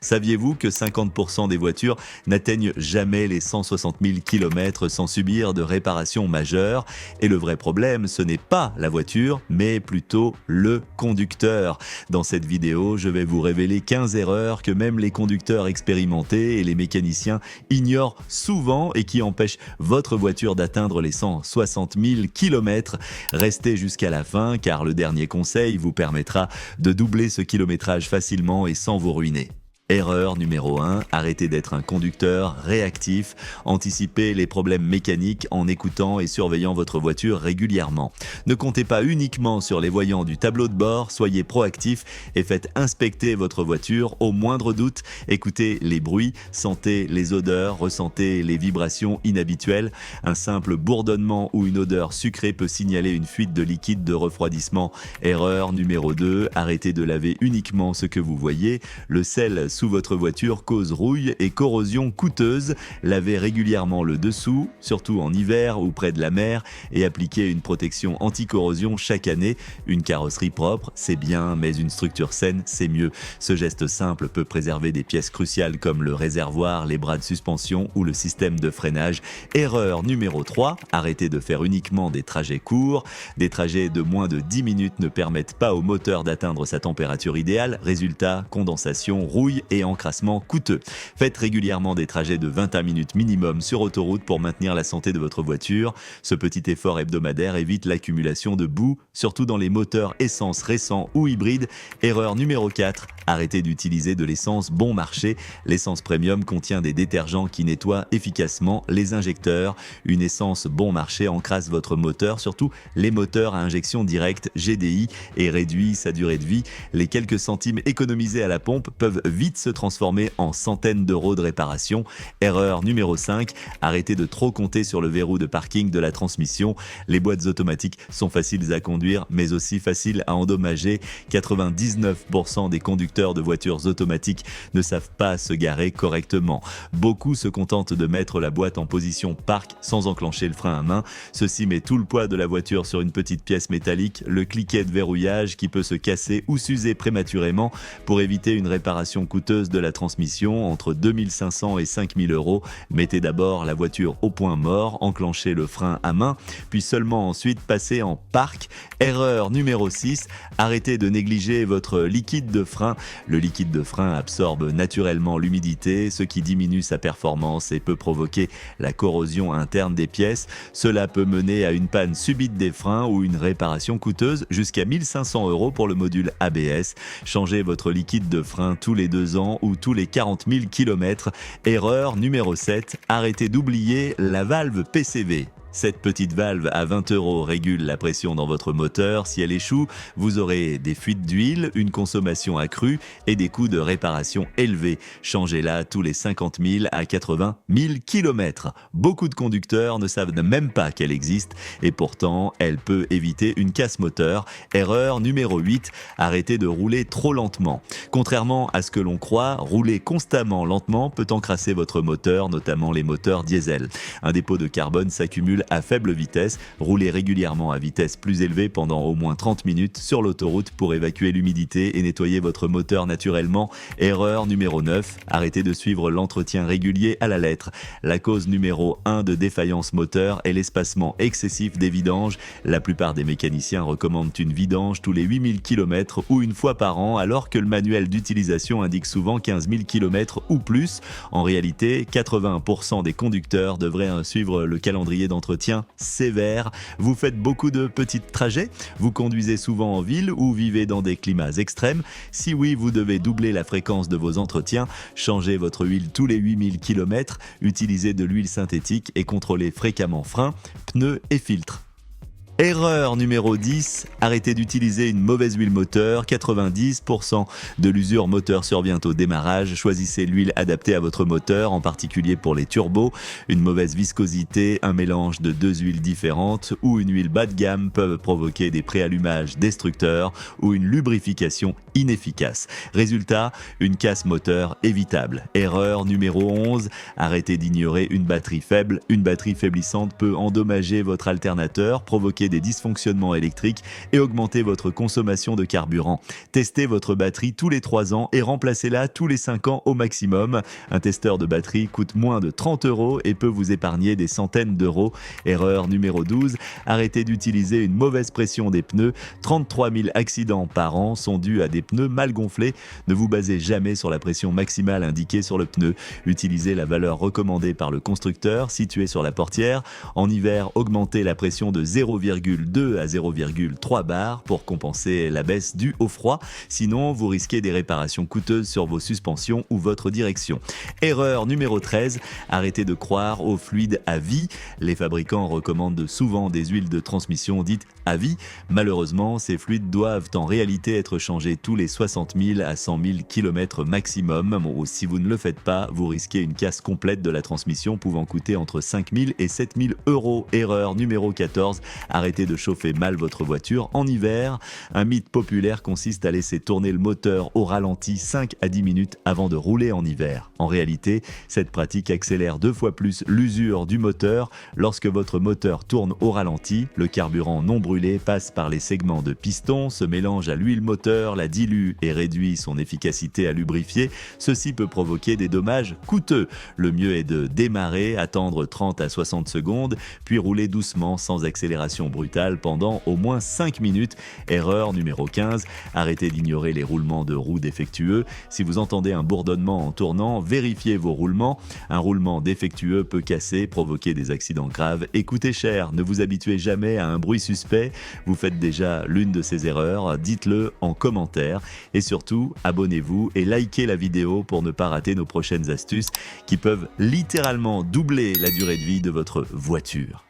Saviez-vous que 50% des voitures n'atteignent jamais les 160 000 km sans subir de réparation majeure? Et le vrai problème, ce n'est pas la voiture, mais plutôt le conducteur. Dans cette vidéo, je vais vous révéler 15 erreurs que même les conducteurs expérimentés et les mécaniciens ignorent souvent et qui empêchent votre voiture d'atteindre les 160 000 km. Restez jusqu'à la fin car le dernier conseil vous permettra de doubler ce kilométrage facilement et sans vous ruiner. Erreur numéro 1, arrêtez d'être un conducteur réactif, anticipez les problèmes mécaniques en écoutant et surveillant votre voiture régulièrement. Ne comptez pas uniquement sur les voyants du tableau de bord, soyez proactif et faites inspecter votre voiture au moindre doute. Écoutez les bruits, sentez les odeurs, ressentez les vibrations inhabituelles. Un simple bourdonnement ou une odeur sucrée peut signaler une fuite de liquide de refroidissement. Erreur numéro 2, arrêtez de laver uniquement ce que vous voyez. Le sel sous votre voiture cause rouille et corrosion coûteuse. Lavez régulièrement le dessous, surtout en hiver ou près de la mer, et appliquez une protection anti-corrosion chaque année. Une carrosserie propre, c'est bien, mais une structure saine, c'est mieux. Ce geste simple peut préserver des pièces cruciales comme le réservoir, les bras de suspension ou le système de freinage. Erreur numéro 3, arrêtez de faire uniquement des trajets courts. Des trajets de moins de 10 minutes ne permettent pas au moteur d'atteindre sa température idéale. Résultat, condensation, rouille et encrassement coûteux. Faites régulièrement des trajets de 21 minutes minimum sur autoroute pour maintenir la santé de votre voiture. Ce petit effort hebdomadaire évite l'accumulation de boue, surtout dans les moteurs essence récents ou hybrides. Erreur numéro 4, arrêtez d'utiliser de l'essence bon marché. L'essence premium contient des détergents qui nettoient efficacement les injecteurs. Une essence bon marché encrasse votre moteur, surtout les moteurs à injection directe GDI, et réduit sa durée de vie. Les quelques centimes économisés à la pompe peuvent vite se transformer en centaines d'euros de réparation. Erreur numéro 5, arrêtez de trop compter sur le verrou de parking de la transmission. Les boîtes automatiques sont faciles à conduire, mais aussi faciles à endommager. 99% des conducteurs de voitures automatiques ne savent pas se garer correctement. Beaucoup se contentent de mettre la boîte en position parc sans enclencher le frein à main. Ceci met tout le poids de la voiture sur une petite pièce métallique, le cliquet de verrouillage qui peut se casser ou s'user prématurément. Pour éviter une réparation coûteuse de la transmission, entre 2500 et 5000 euros, mettez d'abord la voiture au point mort, enclenchez le frein à main, puis seulement ensuite passez en parc. Erreur numéro 6, arrêtez de négliger votre liquide de frein. Le liquide de frein absorbe naturellement l'humidité, ce qui diminue sa performance et peut provoquer la corrosion interne des pièces. Cela peut mener à une panne subite des freins ou une réparation coûteuse jusqu'à 1500 euros pour le module ABS. Changez votre liquide de frein tous les 2 ans ou tous les 40 000 km. Erreur numéro 7, arrêtez d'oublier la valve PCV. Cette petite valve à 20 euros régule la pression dans votre moteur. Si elle échoue, vous aurez des fuites d'huile, une consommation accrue et des coûts de réparation élevés. Changez-la tous les 50 000 à 80 000 km. Beaucoup de conducteurs ne savent même pas qu'elle existe et pourtant, elle peut éviter une casse moteur. Erreur numéro 8, arrêtez de rouler trop lentement. Contrairement à ce que l'on croit, rouler constamment lentement peut encrasser votre moteur, notamment les moteurs diesel. Un dépôt de carbone s'accumule à faible vitesse. Roulez régulièrement à vitesse plus élevée pendant au moins 30 minutes sur l'autoroute pour évacuer l'humidité et nettoyer votre moteur naturellement. Erreur numéro 9, arrêtez de suivre l'entretien régulier à la lettre. La cause numéro 1 de défaillance moteur est l'espacement excessif des vidanges. La plupart des mécaniciens recommandent une vidange tous les 8000 km ou une fois par an, alors que le manuel d'utilisation indique souvent 15 000 km ou plus. En réalité, 80% des conducteurs devraient suivre le calendrier d'entretien sévère. Vous faites beaucoup de petits trajets? Vous conduisez souvent en ville ou vivez dans des climats extrêmes? Si oui, vous devez doubler la fréquence de vos entretiens, changez votre huile tous les 8000 km, utilisez de l'huile synthétique et contrôlez fréquemment freins, pneus et filtres. Erreur numéro 10, arrêtez d'utiliser une mauvaise huile moteur. 90% de l'usure moteur survient au démarrage. Choisissez l'huile adaptée à votre moteur, en particulier pour les turbos. Une mauvaise viscosité, un mélange de 2 huiles différentes ou une huile bas de gamme peuvent provoquer des préallumages destructeurs ou une lubrification inefficace. Résultat, une casse moteur évitable. Erreur numéro 11, arrêtez d'ignorer une batterie faible. Une batterie faiblissante peut endommager votre alternateur, provoquer des dysfonctionnements électriques et augmenter votre consommation de carburant. Testez votre batterie tous les 3 ans et remplacez-la tous les 5 ans au maximum. Un testeur de batterie coûte moins de 30 € et peut vous épargner des centaines d'euros. Erreur numéro 12, arrêtez d'utiliser une mauvaise pression des pneus. 33 000 accidents par an sont dus à des pneus mal gonflés. Ne vous basez jamais sur la pression maximale indiquée sur le pneu. Utilisez la valeur recommandée par le constructeur située sur la portière. En hiver, augmentez la pression de 0,2 à 0,3 bar pour compenser la baisse due au froid. Sinon, vous risquez des réparations coûteuses sur vos suspensions ou votre direction. Erreur numéro 13, arrêtez de croire aux fluides à vie. Les fabricants recommandent souvent des huiles de transmission dites à vie. Malheureusement, ces fluides doivent en réalité être changés tous les 60 000 à 100 000 km maximum. Si vous ne le faites pas, vous risquez une casse complète de la transmission pouvant coûter entre 5 000 et 7 000 €. Erreur numéro 14, arrêtez de chauffer mal votre voiture en hiver. Un mythe populaire consiste à laisser tourner le moteur au ralenti 5 à 10 minutes avant de rouler en hiver. En réalité, cette pratique accélère 2 fois plus l'usure du moteur. Lorsque votre moteur tourne au ralenti, le carburant non brûlé passe par les segments de piston, se mélange à l'huile moteur, la dilue et réduit son efficacité à lubrifier. Ceci peut provoquer des dommages coûteux. Le mieux est de démarrer, attendre 30 à 60 secondes, puis rouler doucement sans accélération brutale pendant au moins 5 minutes. Erreur numéro 15, arrêtez d'ignorer les roulements de roues défectueux. Si vous entendez un bourdonnement en tournant, vérifiez vos roulements. Un roulement défectueux peut casser, provoquer des accidents graves et coûter cher. Ne vous habituez jamais à un bruit suspect. Vous faites déjà l'une de ces erreurs, dites-le en commentaire. Et surtout, abonnez-vous et likez la vidéo pour ne pas rater nos prochaines astuces qui peuvent littéralement doubler la durée de vie de votre voiture.